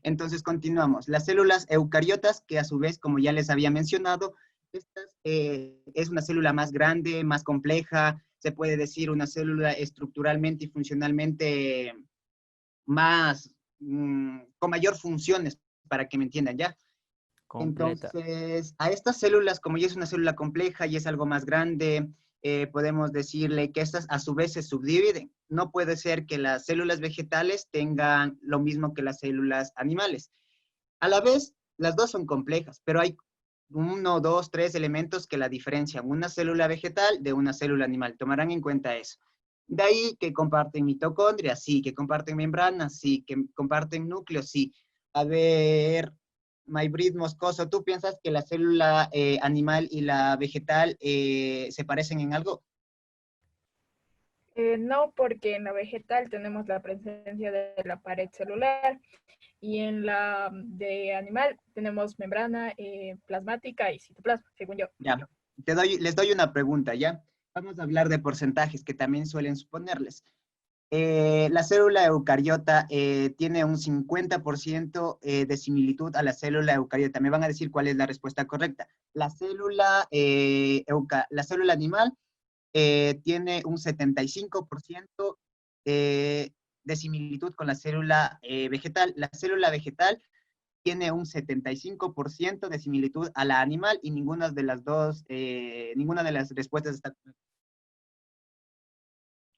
Entonces continuamos. Las células eucariotas, que a su vez, como ya les había mencionado, es una célula más grande, más compleja, se puede decir una célula estructuralmente y funcionalmente más, con mayor funciones, para que me entiendan ya. Completa. Entonces, a estas células, como ya es una célula compleja y es algo más grande, podemos decirle que estas a su vez se subdividen. No puede ser que las células vegetales tengan lo mismo que las células animales. A la vez, las dos son complejas, pero hay uno, dos, tres elementos que la diferencian. Una célula vegetal de una célula animal. Tomarán en cuenta eso. De ahí que comparten mitocondrias, sí, que comparten membranas, sí, que comparten núcleos, sí. A ver, Maybrit Moscoso, ¿tú piensas que la célula animal y la vegetal se parecen en algo? No, porque en la vegetal tenemos la presencia de la pared celular y en la de animal tenemos membrana plasmática y citoplasma, según yo. Ya, les doy una pregunta, ¿ya? Vamos a hablar de porcentajes que también suelen suponerles. La célula eucariota tiene un 50% de similitud a la célula eucariota. Me van a decir cuál es la respuesta correcta. La célula animal tiene un 75% de similitud con la célula vegetal. La célula vegetal tiene un 75% de similitud a la animal y ninguna de las dos, ninguna de las respuestas está correcta.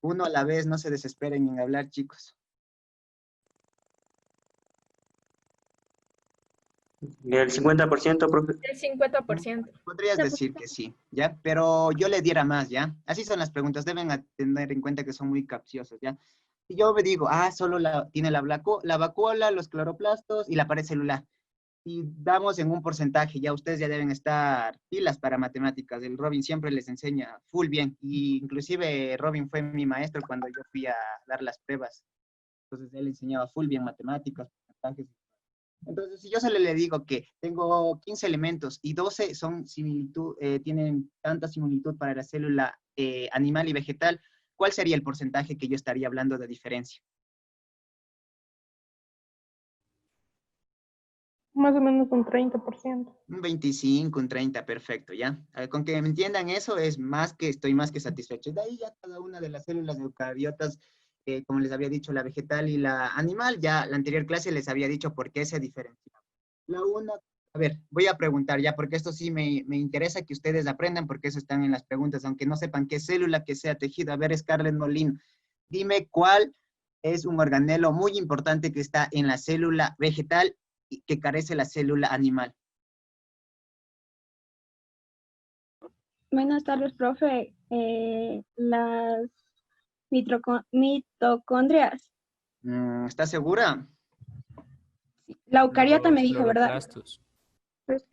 Uno a la vez, no se desesperen en hablar, chicos. El 50%, profe. El 50%. Podrías decir que sí, ¿ya? Pero yo le diera más, ¿ya? Así son las preguntas, deben tener en cuenta que son muy capciosas, ¿ya? Si yo me digo, solo tiene la vacuola, los cloroplastos y la pared celular. Y damos en un porcentaje, ya ustedes ya deben estar pilas para matemáticas. El Robin siempre les enseña full bien. Y inclusive Robin fue mi maestro cuando yo fui a dar las pruebas. Entonces él enseñaba full bien matemáticas, porcentajes. Entonces, si yo solo le digo que tengo 15 elementos y 12 son similitud, tienen tanta similitud para la célula animal y vegetal, ¿cuál sería el porcentaje que yo estaría hablando de diferencia? Más o menos un 30%. Un 25, un 30, perfecto, ¿ya? Con que me entiendan eso es más que, estoy más que satisfecho. De ahí ya cada una de las células eucariotas, como les había dicho, la vegetal y la animal, ya la anterior clase les había dicho por qué se diferencian. La una, a ver, voy a preguntar ya, porque esto sí me interesa que ustedes aprendan, porque eso están en las preguntas, aunque no sepan qué célula, que sea tejido. A ver, Scarlett Molino, dime cuál es un organelo muy importante que está en la célula vegetal y que carece la célula animal. Buenas tardes, profe. Las mitocondrias. ¿Estás segura? La eucariota me Los dijo, ¿verdad? cloroplastos.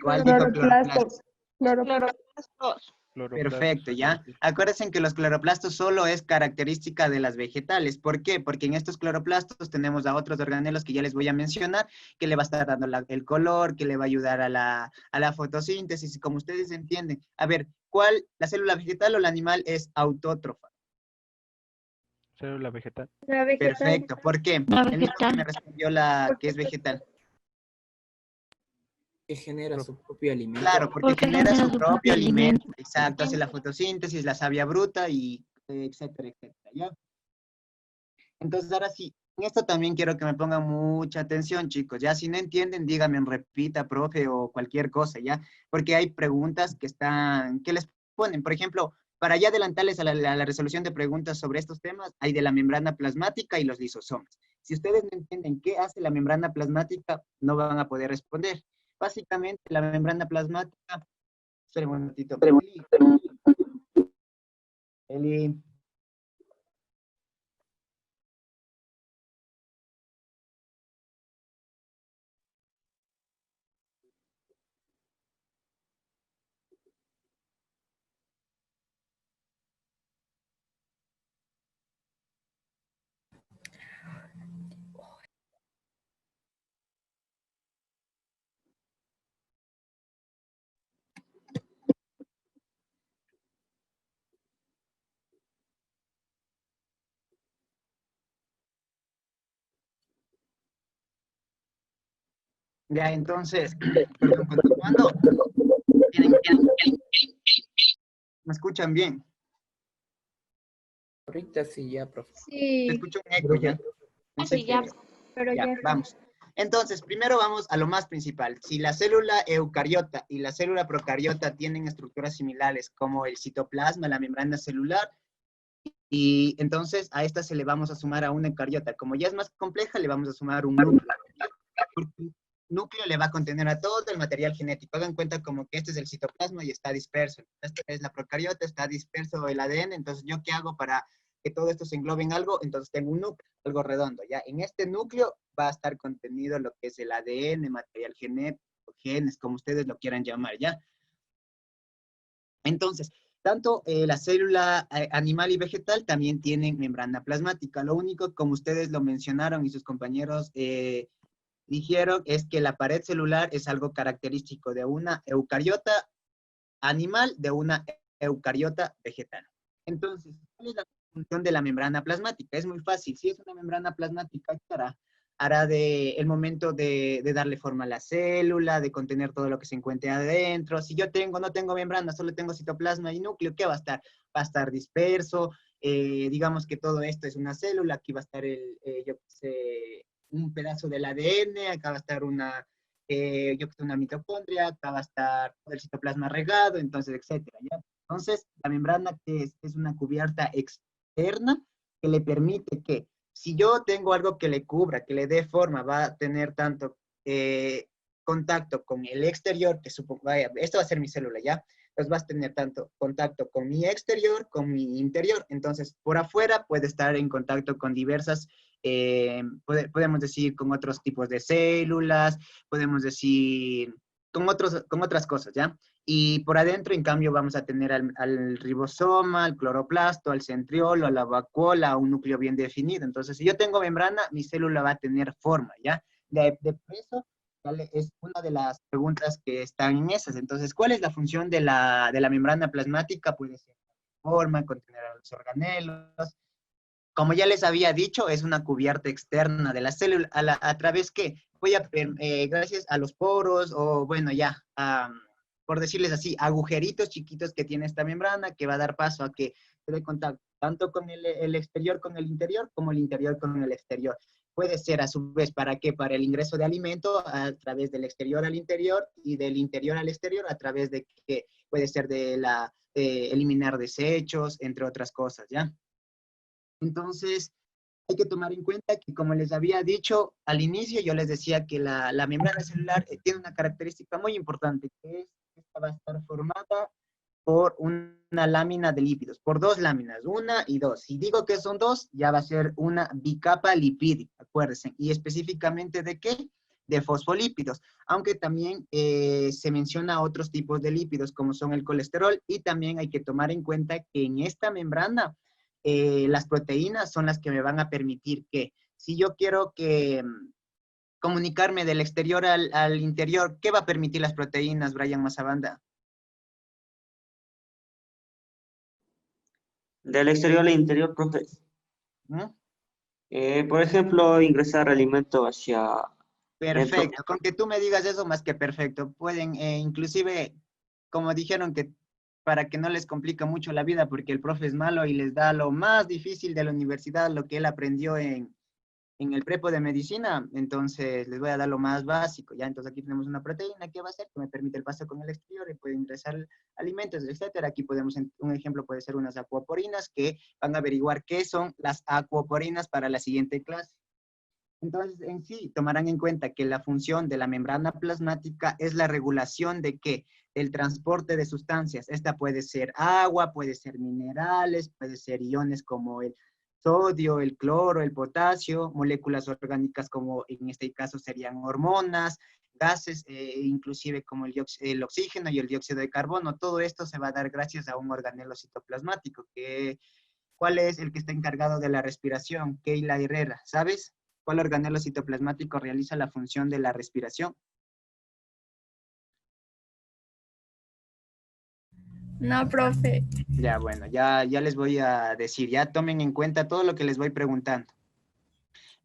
¿Cuál dijo Cloroplastos. cloroplastos? Cloroplastos. Perfecto, ya. Acuérdense que los cloroplastos solo es característica de las vegetales. ¿Por qué? Porque en estos cloroplastos tenemos a otros organelos que ya les voy a mencionar, que le va a estar dando el color, que le va a ayudar a la fotosíntesis, como ustedes entienden. A ver, ¿cuál, la célula vegetal o la animal es autótrofa? Célula vegetal. La vegetal. Perfecto, ¿por qué? La El mismo que me vegetal. respondió la que es vegetal. Que genera su propio alimento. Claro, porque Porque genera genera su su propio propio alimento. alimento. Exacto, hace la fotosíntesis, la savia bruta y etcétera, etcétera, ¿ya? Entonces, ahora sí, en esto también quiero que me pongan mucha atención, chicos. Ya, si no entienden, díganme, repita, profe, o cualquier cosa, ¿ya? Porque hay preguntas que les ponen. Por ejemplo, para ya adelantarles a la resolución de preguntas sobre estos temas, hay de la membrana plasmática y los lisosomas. Si ustedes no entienden qué hace la membrana plasmática, no van a poder responder. Básicamente, la membrana plasmática... Esperen un momentito. Eli. Ya, entonces, perdón, continuando. ¿Me escuchan bien? Ahorita sí, ya, profe. Te Sí, escucho un eco, ¿ya? Pensé Sí, ya. que- pero Ya, ya. vamos. Entonces, primero vamos a lo más principal. Si la célula eucariota y la célula procariota tienen estructuras similares como el citoplasma, la membrana celular, y entonces a esta se le vamos a sumar a una eucariota. Como ya es más compleja, le vamos a sumar un núcleo. Porque un núcleo le va a contener a todo el material genético. Hagan cuenta como que este es el citoplasma y está disperso. Esta es la procariota, está disperso el ADN. Entonces, ¿yo qué hago para que todo esto se englobe en algo? Entonces tengo un núcleo, algo redondo, ¿ya? En este núcleo va a estar contenido lo que es el ADN, material genético, genes, como ustedes lo quieran llamar, ¿ya? Entonces, tanto la célula animal y vegetal también tienen membrana plasmática. Lo único, como ustedes lo mencionaron y sus compañeros dijeron, es que la pared celular es algo característico de una eucariota animal, de una eucariota vegetal. Entonces, ¿cuál es la función de la membrana plasmática? Es muy fácil. Si es una membrana plasmática, ¿qué hará? Hará el momento de darle forma a la célula, de contener todo lo que se encuentre adentro. Si yo no tengo membrana, solo tengo citoplasma y núcleo, ¿qué va a estar? Va a estar disperso. Digamos que todo esto es una célula. Aquí va a estar yo qué sé, un pedazo del ADN, acá va a estar yo que sé, una mitocondria, acá va a estar el citoplasma regado, entonces, etcétera, ¿ya? Entonces, la membrana que es una cubierta externa que le permite que, si yo tengo algo que le cubra, que le dé forma, va a tener tanto contacto con el exterior, que supongo, vaya, esto va a ser mi célula, ¿ya? Entonces vas a tener tanto contacto con mi exterior, con mi interior. Entonces, por afuera puede estar en contacto con diversas, podemos decir, con otros tipos de células, podemos decir, con otras cosas, ¿ya? Y por adentro, en cambio, vamos a tener al ribosoma, al cloroplasto, al centriolo, a la vacuola, a un núcleo bien definido. Entonces, si yo tengo membrana, mi célula va a tener forma, ¿ya? De eso, ¿vale? Es una de las preguntas que están en esas. Entonces, ¿cuál es la función de la membrana plasmática? Puede ser forma, contener a los organelos. Como ya les había dicho, es una cubierta externa de la célula, a través que gracias a los poros, o bueno, ya, por decirles así, agujeritos chiquitos que tiene esta membrana, que va a dar paso a que se dé contacto tanto con el exterior con el interior, como el interior con el exterior. Puede ser a su vez, ¿para qué? Para el ingreso de alimento a través del exterior al interior y del interior al exterior a través de que puede ser de eliminar desechos, entre otras cosas, ¿ya? Entonces, hay que tomar en cuenta que, como les había dicho al inicio, yo les decía que la membrana celular tiene una característica muy importante, que es que esta va a estar formada por una lámina de lípidos, por dos láminas, una y dos. Si digo que son dos, ya va a ser una bicapa lipídica, acuérdense. ¿Y específicamente de qué? De fosfolípidos, aunque también se menciona otros tipos de lípidos, como son el colesterol, y también hay que tomar en cuenta que en esta membrana las proteínas son las que me van a permitir que, si yo quiero comunicarme del exterior al interior, ¿qué va a permitir las proteínas, Brian Mazabanda? Del exterior al interior, profe. ¿Mm? Por ejemplo, ingresar alimento hacia dentro. Perfecto, con que tú me digas eso, más que perfecto. Pueden, inclusive, como dijeron, que para que no les complica mucho la vida, porque el profe es malo y les da lo más difícil de la universidad, lo que él aprendió en el prepo de medicina, entonces les voy a dar lo más básico, ¿ya? Entonces aquí tenemos una proteína que va a ser, que me permite el paso con el exterior y puede ingresar alimentos, etcétera. Aquí podemos, un ejemplo puede ser unas acuaporinas que van a averiguar qué son las acuaporinas para la siguiente clase. Entonces, en sí, tomarán en cuenta que la función de la membrana plasmática es la regulación de qué? El transporte de sustancias. Esta puede ser agua, puede ser minerales, puede ser iones como el sodio, el cloro, el potasio, moléculas orgánicas como en este caso serían hormonas, gases, inclusive como el oxígeno y el dióxido de carbono. Todo esto se va a dar gracias a un organelo citoplasmático. ¿Cuál es el que está encargado de la respiración? Keila Herrera, ¿sabes? ¿Cuál organelo citoplasmático realiza la función de la respiración? No, profe. Ya, bueno, ya les voy a decir, ya tomen en cuenta todo lo que les voy preguntando.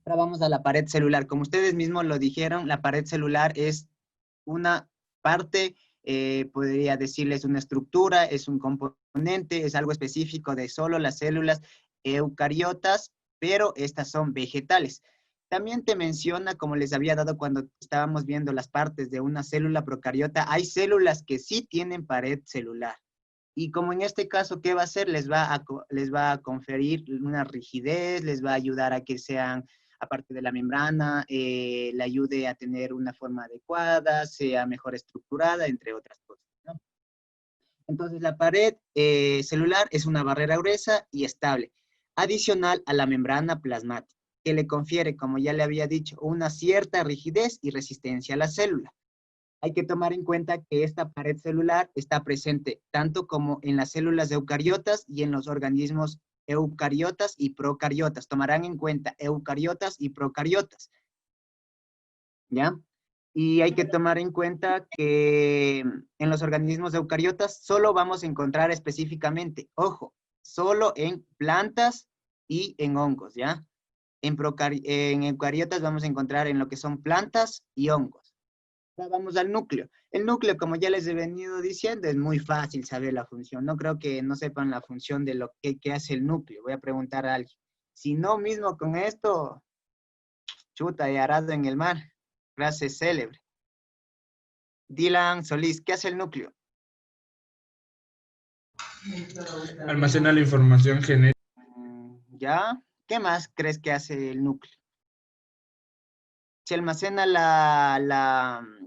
Ahora vamos a la pared celular. Como ustedes mismos lo dijeron, la pared celular es una parte, podría decirles una estructura, es un componente, es algo específico de solo las células eucariotas, pero estas son vegetales. También te menciona, como les había dado cuando estábamos viendo las partes de una célula procariota, hay células que sí tienen pared celular. Y como en este caso, ¿qué va a hacer? Les va a conferir una rigidez, les va a ayudar a que sean, aparte de la membrana, le ayude a tener una forma adecuada, sea mejor estructurada, entre otras cosas, ¿no? Entonces, la pared celular es una barrera gruesa y estable, adicional a la membrana plasmática, que le confiere, como ya le había dicho, una cierta rigidez y resistencia a la célula. Hay que tomar en cuenta que esta pared celular está presente tanto como en las células eucariotas y en los organismos eucariotas y procariotas. Tomarán en cuenta eucariotas y procariotas, ¿ya? Y hay que tomar en cuenta que en los organismos eucariotas solo vamos a encontrar específicamente, ojo, solo en plantas y en hongos, ¿ya? En eucariotas vamos a encontrar en lo que son plantas y hongos. Ahora vamos al núcleo. El núcleo, como ya les he venido diciendo, es muy fácil saber la función. No creo que no sepan la función de lo que hace el núcleo. Voy a preguntar a alguien. Si no, mismo con esto, chuta y arado en el mar. Frase célebre. Dylan Solís, ¿qué hace el núcleo? Almacena la información genética. ¿Ya? ¿Qué más crees que hace el núcleo? Si almacena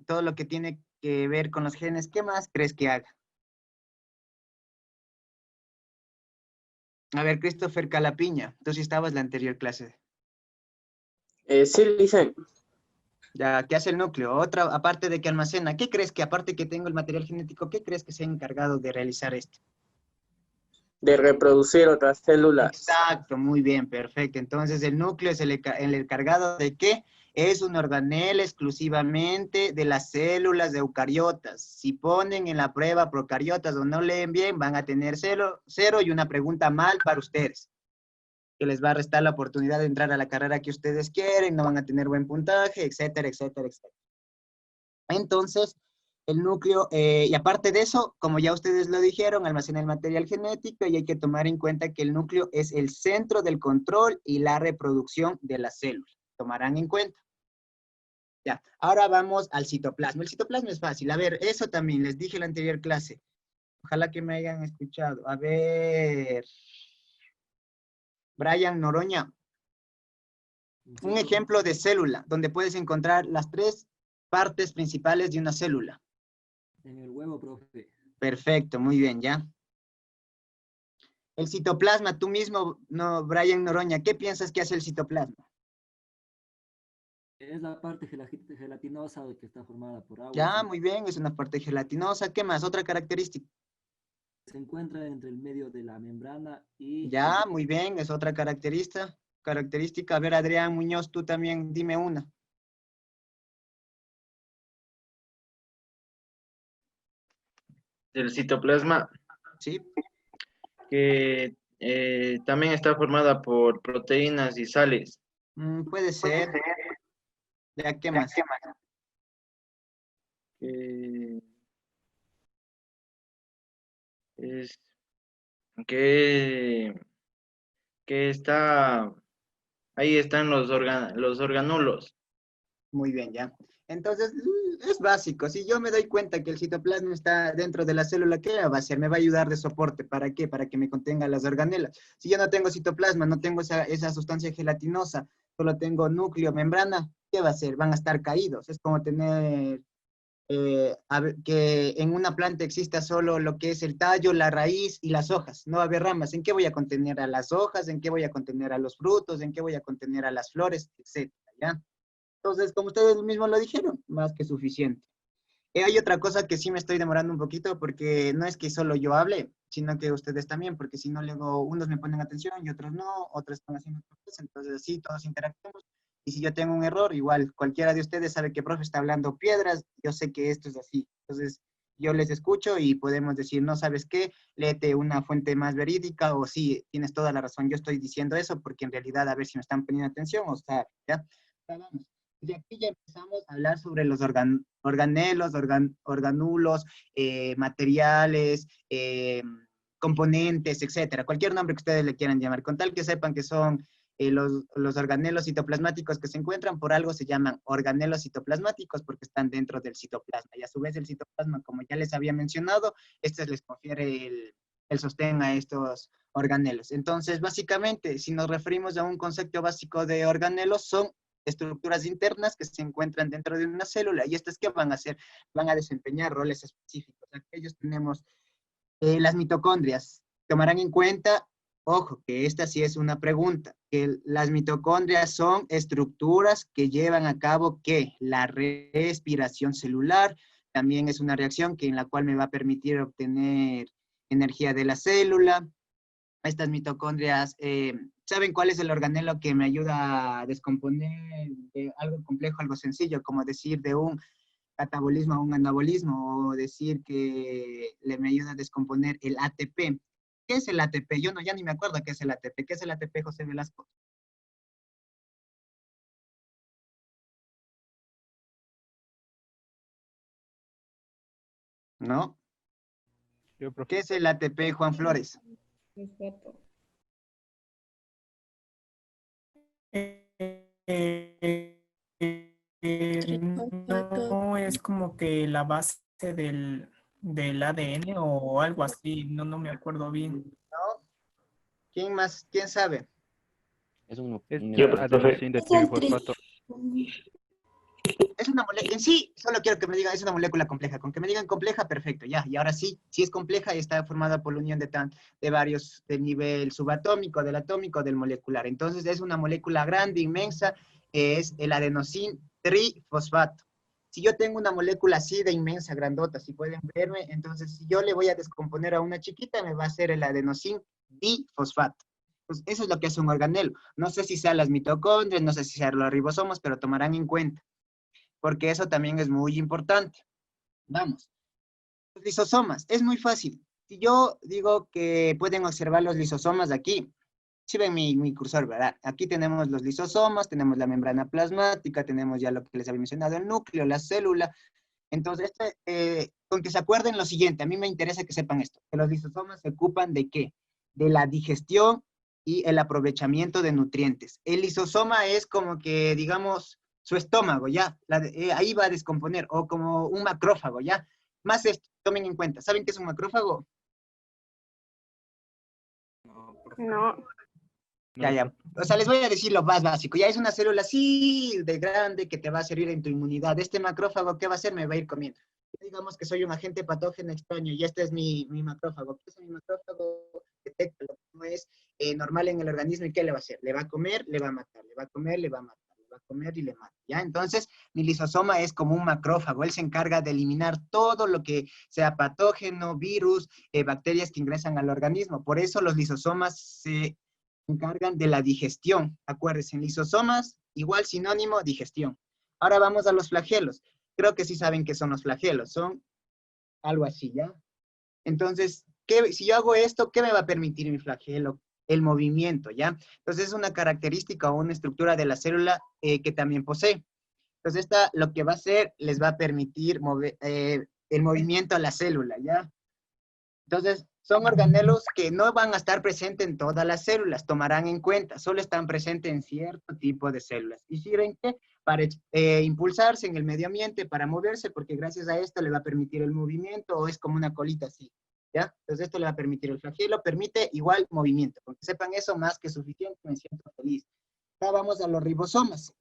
todo lo que tiene que ver con los genes, ¿qué más crees que haga? A ver, Christopher Calapiña, tú sí estabas en la anterior clase. Sí, dicen. Ya, ¿qué hace el núcleo? Otra, aparte de que almacena, ¿qué crees que, aparte que tengo el material genético, qué crees que se ha encargado de realizar esto? De reproducir otras células. Exacto, muy bien, perfecto. Entonces, el núcleo es el encargado de ¿qué? Es un organel exclusivamente de las células de eucariotas. Si ponen en la prueba procariotas o no leen bien, van a tener cero y una pregunta mal para ustedes, que les va a restar la oportunidad de entrar a la carrera que ustedes quieren, no van a tener buen puntaje, etcétera, etcétera, etcétera. Entonces, el núcleo, y aparte de eso, como ya ustedes lo dijeron, almacena el material genético y hay que tomar en cuenta que el núcleo es el centro del control y la reproducción de la célula. Tomarán en cuenta. Ya, ahora vamos al citoplasma. El citoplasma es fácil. A ver, eso también les dije en la anterior clase. Ojalá que me hayan escuchado. A ver. Brian Noroña. Un ejemplo de célula, donde puedes encontrar las 3 partes principales de una célula. En el huevo, profe. Perfecto, muy bien, ya. El citoplasma, tú mismo, no, Brian Noroña, ¿qué piensas que hace el citoplasma? Es la parte gelatinosa que está formada por agua. Ya, muy bien, es una parte gelatinosa. ¿Qué más? Otra característica. Se encuentra entre el medio de la membrana y... Ya, muy bien, es otra característica. A ver, Adrián Muñoz, tú también dime una. Del citoplasma, Sí, que también está formada por proteínas y sales. puede ser. Ya, ¿qué más? Es que, que está, ahí están los organulos. Muy bien, ya. Entonces, es básico. Si yo me doy cuenta que el citoplasma está dentro de la célula, ¿qué va a hacer? Me va a ayudar de soporte. ¿Para qué? Para que me contenga las organelas. Si yo no tengo citoplasma, no tengo esa sustancia gelatinosa, solo tengo núcleo, membrana, ¿qué va a hacer? Van a estar caídos. Es como tener que en una planta exista solo lo que es el tallo, la raíz y las hojas. No va a haber ramas. ¿En qué voy a contener a las hojas? ¿En qué voy a contener a los frutos? ¿En qué voy a contener a las flores? Etcétera, ¿ya? Entonces, como ustedes mismos lo dijeron, más que suficiente. Hay otra cosa que sí me estoy demorando un poquito porque no es que solo yo hable, sino que ustedes también, porque si no luego unos me ponen atención y otros no, otros están haciendo otra cosa, entonces así todos interactuamos. Y si yo tengo un error, igual cualquiera de ustedes sabe que profe está hablando piedras, yo sé que esto es así. Entonces, yo les escucho y podemos decir, no, ¿sabes qué? Léete una fuente más verídica o sí, tienes toda la razón, yo estoy diciendo eso porque en realidad a ver si me están poniendo atención o sea, ¿ya? Ya vamos. De aquí ya empezamos a hablar sobre los organelos, organulos, materiales, componentes, etcétera. Cualquier nombre que ustedes le quieran llamar, con tal que sepan que son los organelos citoplasmáticos que se encuentran, por algo se llaman organelos citoplasmáticos porque están dentro del citoplasma. Y a su vez el citoplasma, como ya les había mencionado, les confiere el sostén a estos organelos. Entonces, básicamente, si nos referimos a un concepto básico de organelos, son estructuras internas que se encuentran dentro de una célula y estas que van a hacer, van a desempeñar roles específicos. Aquellos tenemos las mitocondrias. Tomarán en cuenta, ojo, que esta sí es una pregunta, que las mitocondrias son estructuras que llevan a cabo ¿qué? La respiración celular. También es una reacción que en la cual me va a permitir obtener energía de la célula. Estas mitocondrias, ¿saben cuál es el organelo que me ayuda a descomponer de algo complejo, algo sencillo, como decir de un catabolismo a un anabolismo, o decir que me ayuda a descomponer el ATP? ¿Qué es el ATP? Yo no, ya ni me acuerdo qué es el ATP. ¿Qué es el ATP, José Velasco? ¿No? Yo, profe. ¿Qué es el ATP, Juan Flores? No es como que la base del ADN o algo así, no me acuerdo bien. ¿No? ¿Quién más? ¿Quién sabe? Es Yo, profe. adenosín de trifosfato. Es una molécula, en sí, solo quiero que me digan, es una molécula compleja. Con que me digan compleja, perfecto, ya. Y ahora sí, si es compleja y está formada por la unión de varios, del nivel subatómico, del atómico, del molecular. Entonces es una molécula grande, inmensa, es el adenosín trifosfato. Si yo tengo una molécula así de inmensa, grandota, si pueden verme, entonces si yo le voy a descomponer a una chiquita, me va a hacer el adenosín difosfato. Pues eso es lo que hace un organelo. No sé si sean las mitocondrias, no sé si sean los ribosomas, pero tomarán en cuenta, porque eso también es muy importante. Vamos. Los lisosomas, es muy fácil. Si yo digo que pueden observar los lisosomas aquí, si ven mi cursor, ¿verdad? Aquí tenemos los lisosomas, tenemos la membrana plasmática, tenemos ya lo que les había mencionado, el núcleo, la célula. Entonces, con que se acuerden lo siguiente, a mí me interesa que sepan esto, que los lisosomas se ocupan ¿de qué? De la digestión y el aprovechamiento de nutrientes. El lisosoma es como que, digamos, su estómago, ¿ya? Ahí va a descomponer, o como un macrófago, ¿ya? Más esto, tomen en cuenta. ¿Saben qué es un macrófago? No. Ya. O sea, les voy a decir lo más básico. Ya es una célula así de grande que te va a servir en tu inmunidad. Este macrófago, ¿qué va a hacer? Me va a ir comiendo. Digamos que soy un agente patógeno extraño y este es mi macrófago. ¿Qué es mi macrófago? Detecta lo que no es normal en el organismo y ¿qué le va a hacer? Le va a comer, le va a matar. Le va a comer, le va a matar. Le va a comer y le mata. ¿Ya? Entonces, mi lisosoma es como un macrófago. Él se encarga de eliminar todo lo que sea patógeno, virus, bacterias que ingresan al organismo. Por eso los lisosomas se encargan de la digestión. Acuérdense, lisosomas, igual sinónimo, digestión. Ahora vamos a los flagelos. Creo que sí saben qué son los flagelos. Son algo así, ¿ya? Entonces, si yo hago esto, ¿qué me va a permitir mi flagelo? El movimiento, ¿ya? Entonces, es una característica o una estructura de la célula que también posee. Entonces, esta lo que va a hacer, les va a permitir mover, el movimiento a la célula, ¿ya? Entonces, son organelos que no van a estar presentes en todas las células, tomarán en cuenta, solo están presentes en cierto tipo de células. ¿Y sirven qué? Para impulsarse en el medio ambiente, para moverse, porque gracias a esto le va a permitir el movimiento, o es como una colita así, ¿ya? Entonces esto le va a permitir el flagelo, permite igual movimiento. Con que sepan eso, más que suficiente, me siento feliz. Ahora vamos a los ribosomas.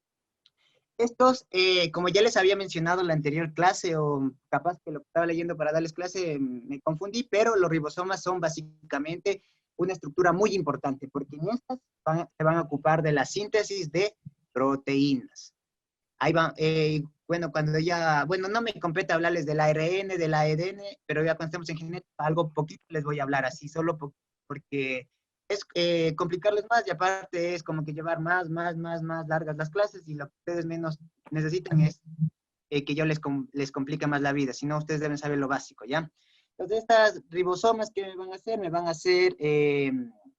Estos, como ya les había mencionado en la anterior clase, o capaz que lo que estaba leyendo para darles clase me confundí, pero los ribosomas son básicamente una estructura muy importante, porque en estas se van a ocupar de la síntesis de proteínas. Ahí va, bueno, bueno, no me compete hablarles del ARN, del ADN, pero ya cuando estemos en genética, algo poquito les voy a hablar así, solo porque es complicarles más y aparte es como que llevar más largas las clases y lo que ustedes menos necesitan es que yo les complique más la vida, sino ustedes deben saber lo básico, ¿ya? Entonces, estas ribosomas que me van a hacer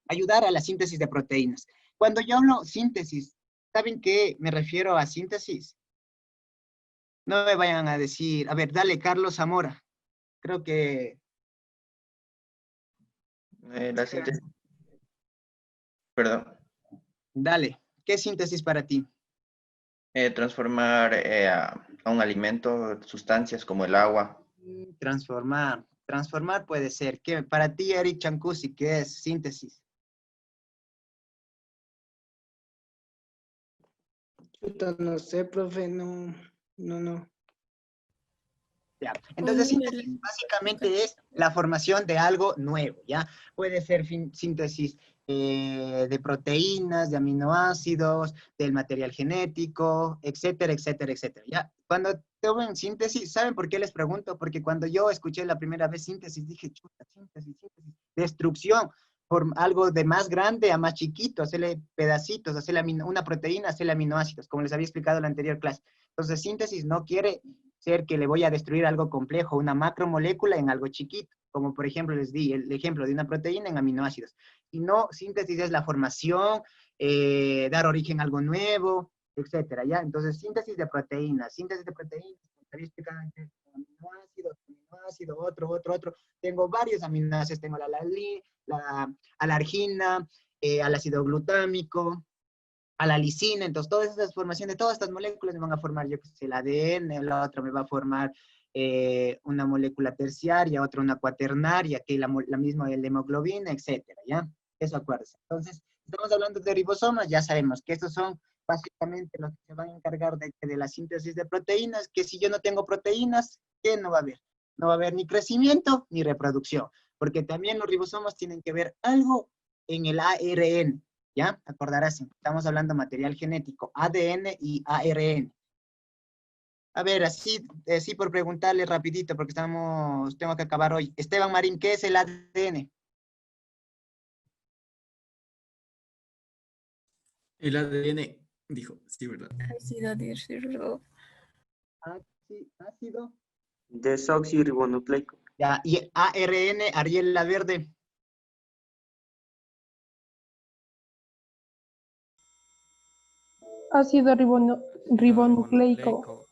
ayudar a la síntesis de proteínas. Cuando yo hablo síntesis, ¿saben qué me refiero a síntesis? No me vayan a decir, a ver, dale, Carlos Zamora. Creo que... La síntesis. Perdón. Dale, ¿qué es síntesis para ti? Transformar a un alimento sustancias como el agua. Transformar. Transformar puede ser. ¿Qué? Para ti, Eric Chancusi, ¿qué es síntesis? No sé, profe, no. Ya. Entonces, síntesis básicamente es la formación de algo nuevo, ¿ya? Puede ser síntesis de proteínas, de aminoácidos, del material genético, etcétera, etcétera, etcétera, ¿ya? Cuando tomen síntesis, ¿saben por qué les pregunto? Porque cuando yo escuché la primera vez síntesis, dije, chuta, síntesis, destrucción, por algo de más grande a más chiquito, hacerle pedacitos, hacerle una proteína, hacerle aminoácidos, como les había explicado en la anterior clase. Entonces, síntesis no quiere ser que le voy a destruir algo complejo, una macromolécula en algo chiquito, como por ejemplo les di el ejemplo de una proteína en aminoácidos. Y no, síntesis es la formación, dar origen a algo nuevo, etcétera, ¿ya? Entonces, síntesis de proteínas, aminoácido, otro. Tengo varios aminoácidos, tengo la alargina, al ácido glutámico, a la lisina, entonces todas esas formaciones, todas estas moléculas me van a formar, yo que sé, el ADN, la otra me va a formar una molécula terciaria, otra una cuaternaria, que la misma de la hemoglobina, etcétera, ¿ya? Eso acuérdense. Entonces, estamos hablando de ribosomas, ya sabemos que estos son básicamente los que se van a encargar de la síntesis de proteínas, que si yo no tengo proteínas, ¿qué no va a haber? No va a haber ni crecimiento ni reproducción, porque también los ribosomas tienen que ver algo en el ARN, ¿ya? Acordarás, estamos hablando de material genético, ADN y ARN. A ver, así por preguntarle rapidito, porque tengo que acabar hoy. Esteban Marín, ¿qué es el ADN? El ADN, dijo, sí, ¿verdad? Ácido. Desoxirribonucleico. Ya, y ARN, Ariel La Verde. Ácido ribonucleico.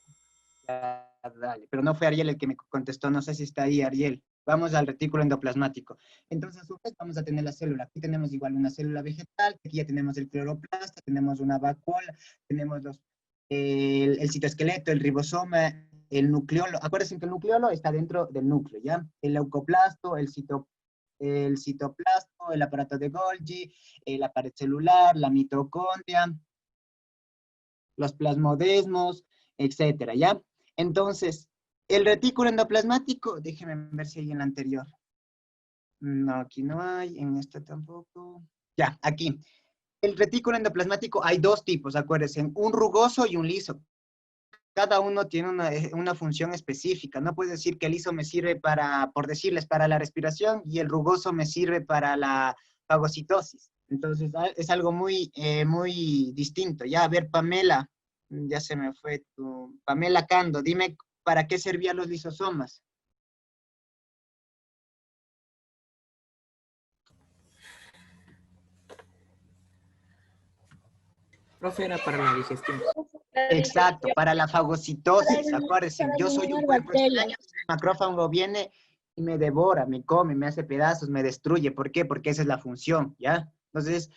Ya, dale, pero no fue Ariel el que me contestó, no sé si está ahí Ariel. Vamos al retículo endoplasmático. Entonces, a su vez, vamos a tener la célula. Aquí tenemos igual una célula vegetal, aquí ya tenemos el cloroplasto, tenemos una vacuola, tenemos el citoesqueleto, el ribosoma, el nucleolo. Acuérdense que el nucleolo está dentro del núcleo, ¿ya? El leucoplasto, el citoplasto, el aparato de Golgi, la pared celular, la mitocondria, los plasmodesmos, etcétera, ¿ya? Entonces, el retículo endoplasmático, déjenme ver si hay en la anterior. No, aquí no hay, en esta tampoco. Ya, aquí. El retículo endoplasmático hay dos tipos, acuérdense, un rugoso y un liso. Cada uno tiene una función específica. No puedo decir que el liso me sirve por decirles, para la respiración y el rugoso me sirve para la fagocitosis. Entonces, es algo muy distinto. Ya, a ver, Pamela, ya se me fue Pamela Cando, dime, ¿para qué servían los lisosomas? Profe, era para la digestión. Exacto, para la fagocitosis, acuérdense, yo soy un cuerpo extraño, el macrófago viene y me devora, me come, me hace pedazos, me destruye. ¿Por qué? Porque esa es la función, ¿ya? Entonces,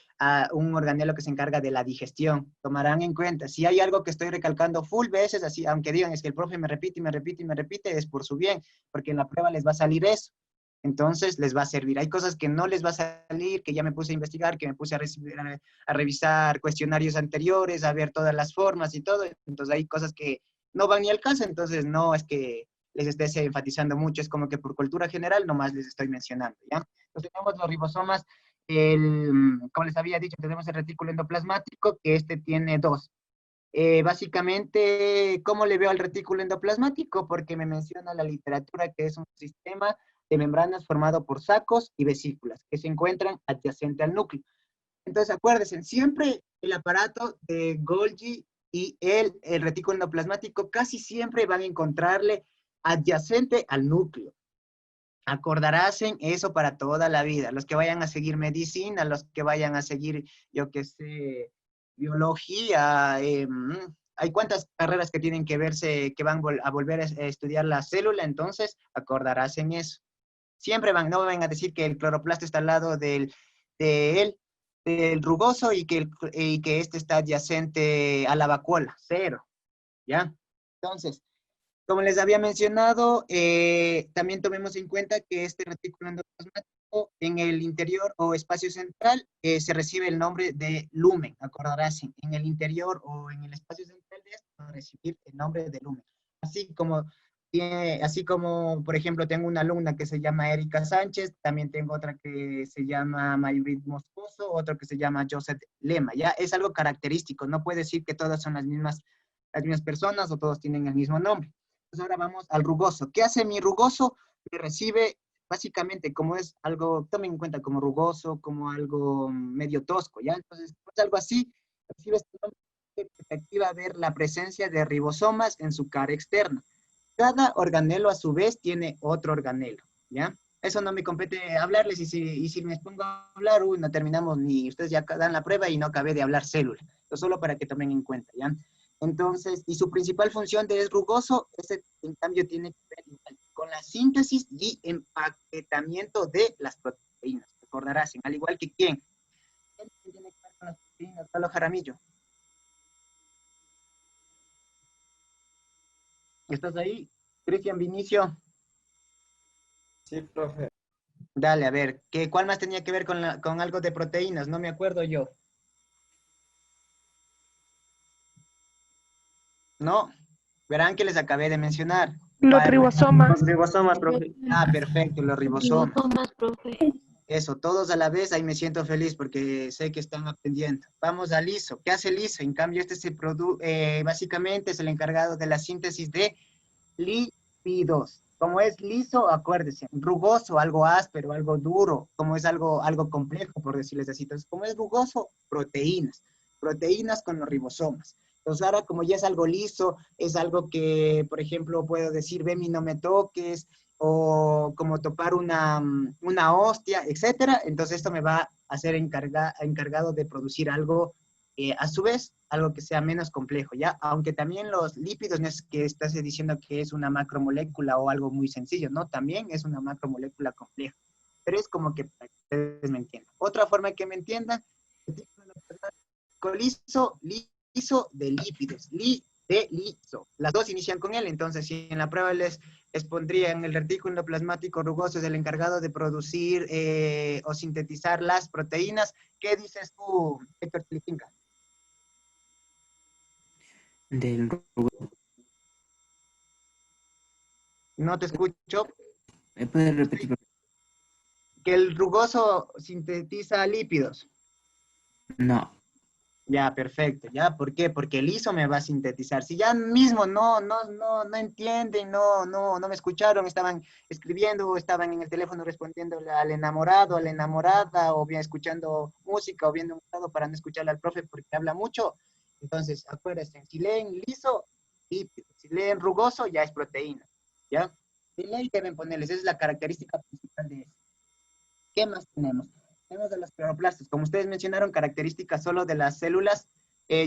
un organelo que se encarga de la digestión. Tomarán en cuenta, si hay algo que estoy recalcando full veces, así, aunque digan es que el profe me repite y me repite y me repite, es por su bien, porque en la prueba les va a salir eso. Entonces, les va a servir. Hay cosas que no les va a salir, que ya me puse a investigar, que me puse a revisar cuestionarios anteriores, a ver todas las formas y todo. Entonces, hay cosas que no van ni al caso, entonces no es que les esté enfatizando mucho, es como que por cultura general nomás les estoy mencionando, ¿ya? Entonces, tenemos los ribosomas, como les había dicho, tenemos el retículo endoplasmático, que este tiene dos. Básicamente, ¿cómo le veo al retículo endoplasmático? Porque me menciona la literatura que es un sistema de membranas formado por sacos y vesículas que se encuentran adyacente al núcleo. Entonces, acuérdense, siempre el aparato de Golgi y el retículo endoplasmático casi siempre van a encontrarle adyacente al núcleo. Acordarás en eso para toda la vida. Los que vayan a seguir medicina, los que vayan a seguir, yo qué sé, biología, hay cuantas carreras que tienen que verse, que van a volver a estudiar la célula, entonces acordarás en eso. Siempre no van a decir que el cloroplasto está al lado del rugoso y que este está adyacente a la vacuola, cero, ¿ya? Entonces, como les había mencionado, también tomemos en cuenta que este retículo endoplasmático en el interior o espacio central se recibe el nombre de lumen, acordarás, en el interior o en el espacio central de esto va a recibir el nombre de lumen. Así como, por ejemplo, tengo una alumna que se llama Erika Sánchez, también tengo otra que se llama Mayurit Moscoso, otro que se llama Joseph Lema, ¿ya? Es algo característico, no puede decir que todas son las mismas personas o todos tienen el mismo nombre. Entonces ahora vamos al rugoso. ¿Qué hace mi rugoso? Me recibe básicamente como es algo, tomen en cuenta como rugoso, como algo medio tosco, ¿ya? Entonces, pues algo así, recibe este nombre que te activa a ver la presencia de ribosomas en su cara externa. Cada organelo a su vez tiene otro organelo, ¿ya? Eso no me compete hablarles y si me pongo a hablar, no terminamos ni, ustedes ya dan la prueba y no acabé de hablar célula. Entonces, solo para que tomen en cuenta, ¿ya? Entonces, y su principal función de es rugoso, ese en cambio tiene que ver con la síntesis y empaquetamiento de las proteínas. Recordarás, al igual que quién. ¿Quién tiene que ver con las proteínas? Carlos Jaramillo. ¿Estás ahí? Cristian Vinicio. Sí, profe. Dale, a ver, ¿cuál más tenía que ver con algo de proteínas? No me acuerdo yo. No, verán que les acabé de mencionar. Los ribosomas. Los ribosomas, profe. Ah, perfecto, los ribosomas. Ribosomas, profe. Eso, todos a la vez, ahí me siento feliz porque sé que están aprendiendo. Vamos al liso. ¿Qué hace el liso? En cambio, básicamente es el encargado de la síntesis de lípidos. Como es liso, acuérdense, rugoso, algo áspero, algo duro, como es algo complejo, por decirles así. Entonces, como es rugoso, proteínas con los ribosomas. Entonces, ahora como ya es algo liso, es algo que, por ejemplo, puedo decir, ven y no me toques, o como topar una hostia, etcétera. Entonces, esto me va a ser encargado de producir algo, a su vez, algo que sea menos complejo, ¿ya? Aunque también los lípidos, no es que estás diciendo que es una macromolécula o algo muy sencillo, ¿no? También es una macromolécula compleja. Pero es como que para que ustedes me entiendan. Otra forma que me entiendan, liso de lípidos, de liso. Las dos inician con él, entonces si en la prueba les pondrían el retículo endoplasmático rugoso es el encargado de producir o sintetizar las proteínas. ¿Qué dices tú, Héctor Tilitinga? Del rugoso. No te escucho. ¿Me puedes repetir? Que el rugoso sintetiza lípidos. No. Ya, perfecto. ¿Ya? ¿Por qué? Porque el liso me va a sintetizar. Si ya mismo no entienden, no me escucharon, estaban escribiendo, o estaban en el teléfono respondiendo al enamorado, a la enamorada, o bien escuchando música, o viendo un lado para no escucharle al profe porque habla mucho. Entonces, acuérdense, si leen liso, lípido. Si leen rugoso, ya es proteína. ¿Ya? De ley deben ponerles, esa es la característica principal de eso. ¿Qué más tenemos? Tenemos de los cloroplastos. Como ustedes mencionaron, características solo de las células.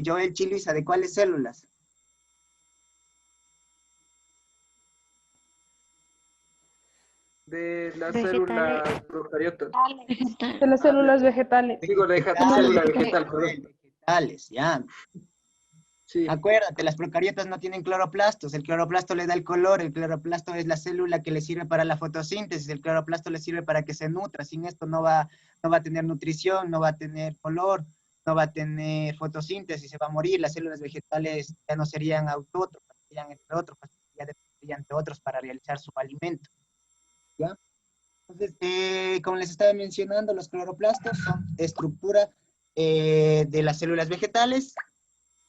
Joel Chiluisa, ¿de cuáles células? De las células procariotas. De las células vegetales. Digo, de célula vegetal, perdón. Vegetales, ya. Sí. Acuérdate, las procariotas no tienen cloroplastos. El cloroplasto le da el color. El cloroplasto es la célula que le sirve para la fotosíntesis. El cloroplasto le sirve para que se nutra. Sin esto no va a tener nutrición, no va a tener color, no va a tener fotosíntesis, se va a morir. Las células vegetales ya no serían autótrofas, serían entre otros, ya dependerían de otros para realizar su alimento. ¿Ya? Entonces, como les estaba mencionando, los cloroplastos son estructura de las células vegetales,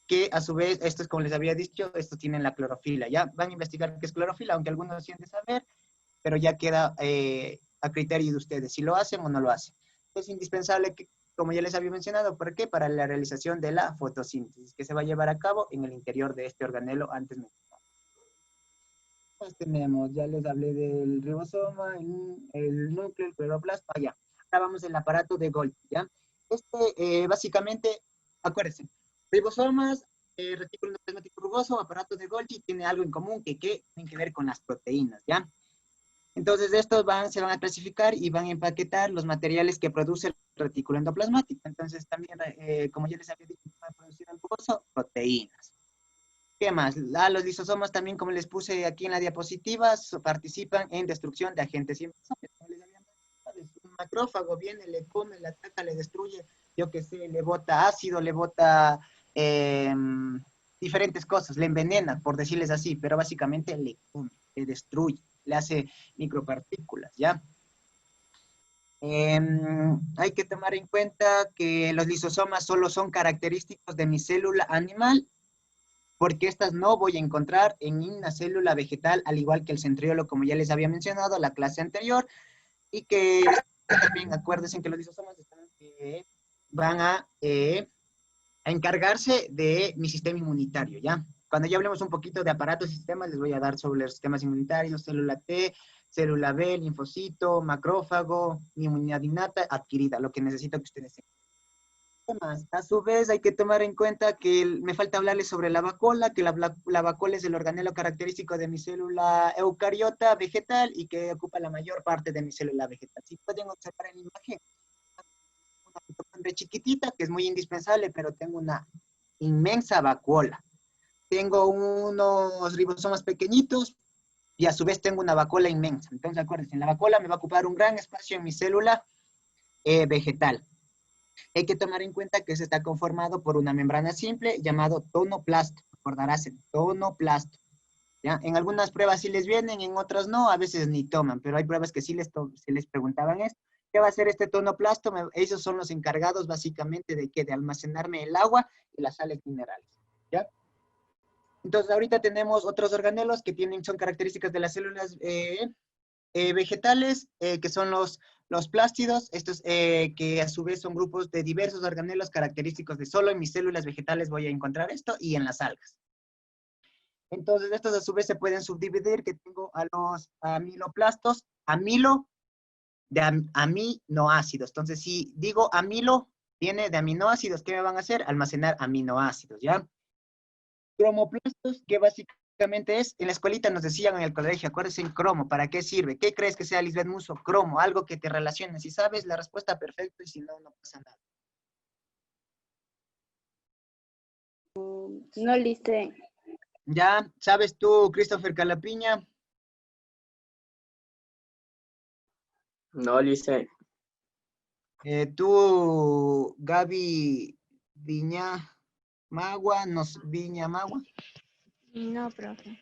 que a su vez, estos, como les había dicho, estos tienen la clorofila. Ya van a investigar qué es clorofila, aunque algunos sí han de saber, pero ya queda a criterio de ustedes, si lo hacen o no lo hacen. Es indispensable como ya les había mencionado. ¿Por qué? Para la realización de la fotosíntesis, que se va a llevar a cabo en el interior de este organelo antes mencionado. Pues tenemos, ya les hablé del ribosoma, el núcleo, el cloroplasto, allá. Ahora vamos al aparato de Golgi, ¿ya? Básicamente, acuérdense, ribosomas, retículo endoplasmático rugoso, aparato de Golgi, tiene algo en común que tienen que ver con las proteínas, ¿ya? Entonces, estos se van a clasificar y van a empaquetar los materiales que produce el retículo endoplasmático. Entonces, también, como ya les había dicho, va a producir el rugoso, proteínas. ¿Qué más? Los lisosomas también, como les puse aquí en la diapositiva, participan en destrucción de agentes invasores. Como les había mencionado, un macrófago viene, le come, le ataca, le destruye, yo qué sé, le bota ácido, le bota diferentes cosas, le envenena, por decirles así, pero básicamente le come, le destruye, le hace micropartículas, ¿ya? Hay que tomar en cuenta que los lisosomas solo son característicos de mi célula animal, porque estas no voy a encontrar en una célula vegetal, al igual que el centriolo, como ya les había mencionado, la clase anterior, y que también acuérdense que los lisosomas van a encargarse de mi sistema inmunitario, ¿ya? Cuando ya hablemos un poquito de aparatos y sistemas, les voy a dar sobre los sistemas inmunitarios, célula T, célula B, linfocito, macrófago, mi inmunidad innata adquirida, lo que necesito que ustedes sepan. ¿Qué más? A su vez, hay que tomar en cuenta que me falta hablarles sobre la vacuola, que la vacuola es el organelo característico de mi célula eucariota vegetal y que ocupa la mayor parte de mi célula vegetal. Si pueden observar en la imagen, una mitocondria chiquitita, que es muy indispensable, pero tengo una inmensa vacuola. Tengo unos ribosomas pequeñitos y a su vez tengo una vacuola inmensa. Entonces, acuérdense, la vacuola me va a ocupar un gran espacio en mi célula vegetal. Hay que tomar en cuenta que se está conformado por una membrana simple llamado tonoplasto. Recordarás el tonoplasto. ¿Ya? En algunas pruebas sí les vienen, en otras no, a veces ni toman, pero hay pruebas que sí les preguntaban esto. ¿Qué va a hacer este tonoplasto? Ellos son los encargados básicamente de ¿qué? De almacenarme el agua y las sales minerales. ¿Ya? Entonces ahorita tenemos otros organelos que son características de las células vegetales, que son los plástidos, estos que a su vez son grupos de diversos organelos característicos de solo en mis células vegetales voy a encontrar esto y en las algas. Entonces estos a su vez se pueden subdividir, que tengo a los amiloplastos, amilo de aminoácidos. Entonces si digo amilo, viene de aminoácidos, ¿qué me van a hacer? Almacenar aminoácidos, ¿ya? Cromoplastos, que básicamente es, en la escuelita nos decían en el colegio, acuérdense en cromo, ¿para qué sirve? ¿Qué crees que sea, Lisbeth Musso? Cromo, algo que te relacione. Si sabes la respuesta, perfecto, y si no, no pasa nada. No listé. ¿Ya? ¿Sabes tú, Christopher Calapiña? No, Lice. Tú, Gaby Viñamagua, Viñamagua. No, profe.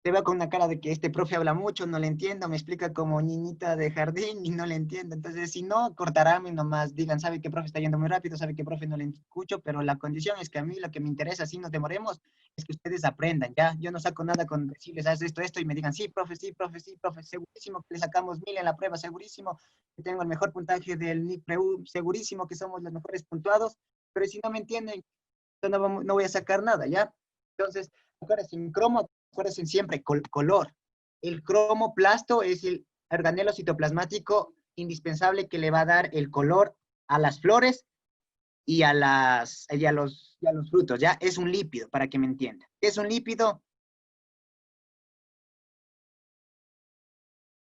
Te veo con una cara de que este profe habla mucho, no le entiendo, me explica como niñita de jardín y no le entiendo. Entonces, si no, cortarán y nomás digan, sabe que profe está yendo muy rápido, sabe que profe no le escucho, pero la condición es que a mí lo que me interesa, si nos demoremos, es que ustedes aprendan, ¿ya? Yo no saco nada con decirles, haz esto, y me digan, sí, profe, segurísimo que le sacamos 1000 en la prueba, segurísimo que tengo el mejor puntaje del NICPREU, segurísimo que somos los mejores puntuados, pero si no me entienden, no voy a sacar nada, ¿ya? Entonces, acuérdense, en cromo, acuérdense siempre, color. El cromoplasto es el organelo citoplasmático indispensable que le va a dar el color a las flores y a los frutos, ¿ya? Es un lípido, para que me entiendan. ¿Qué es un lípido?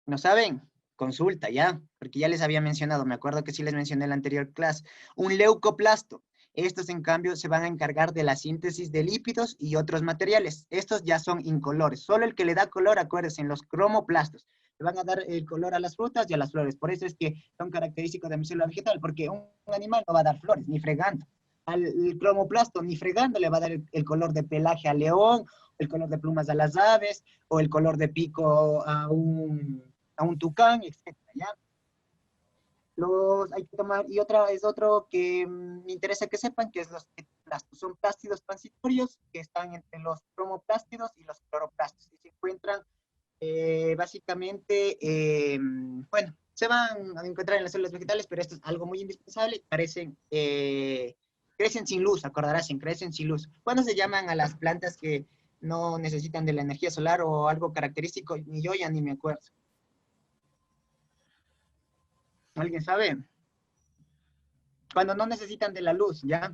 ¿No saben? Consulta, ¿ya? Porque ya les había mencionado, me acuerdo que sí les mencioné en la anterior clase. Un leucoplasto. Estos, en cambio, se van a encargar de la síntesis de lípidos y otros materiales. Estos ya son incolores. Solo el que le da color, acuérdense, en los cromoplastos. Le van a dar el color a las frutas y a las flores. Por eso es que son característicos de mi célula vegetal, porque un animal no va a dar flores, ni fregando. El cromoplasto, ni fregando, le va a dar el color de pelaje al león, el color de plumas a las aves, o el color de pico a un tucán, etc. ¿Ya? Hay que tomar, y otro que me interesa que sepan, que es los plastos. Son plástidos transitorios que están entre los cromoplástidos y los cloroplastos. Y se encuentran básicamente, se van a encontrar en las células vegetales, pero esto es algo muy indispensable, crecen sin luz, acordarás, crecen sin luz. ¿Cuándo se llaman a las plantas que no necesitan de la energía solar o algo característico? Ni yo ya ni me acuerdo. ¿Alguien sabe? Cuando no necesitan de la luz, ¿ya?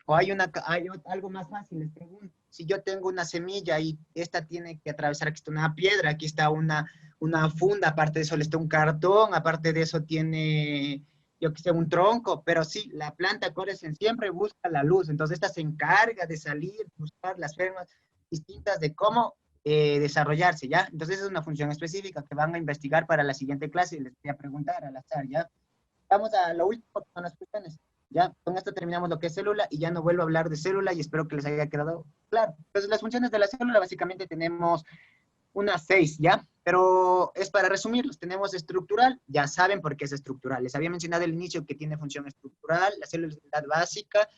O hay algo más fácil, les pregunto. Si yo tengo una semilla y esta tiene que atravesar, aquí está una piedra, aquí está una funda, aparte de eso le está un cartón, aparte de eso tiene, yo que sé, un tronco, pero sí, la planta, acuérdense, siempre busca la luz, entonces esta se encarga de salir, buscar las formas distintas de cómo desarrollarse, ¿ya? Entonces es una función específica que van a investigar para la siguiente clase y les voy a preguntar al azar, ¿ya? Vamos a lo último, que son las cuestiones. Ya, con esto terminamos lo que es célula y ya no vuelvo a hablar de célula y espero que les haya quedado claro. Entonces, las funciones de la célula básicamente tenemos unas 6, ¿ya? Pero es para resumirlos. Tenemos estructural, ya saben por qué es estructural. Les había mencionado al inicio que tiene función estructural, la célula es unidad básica,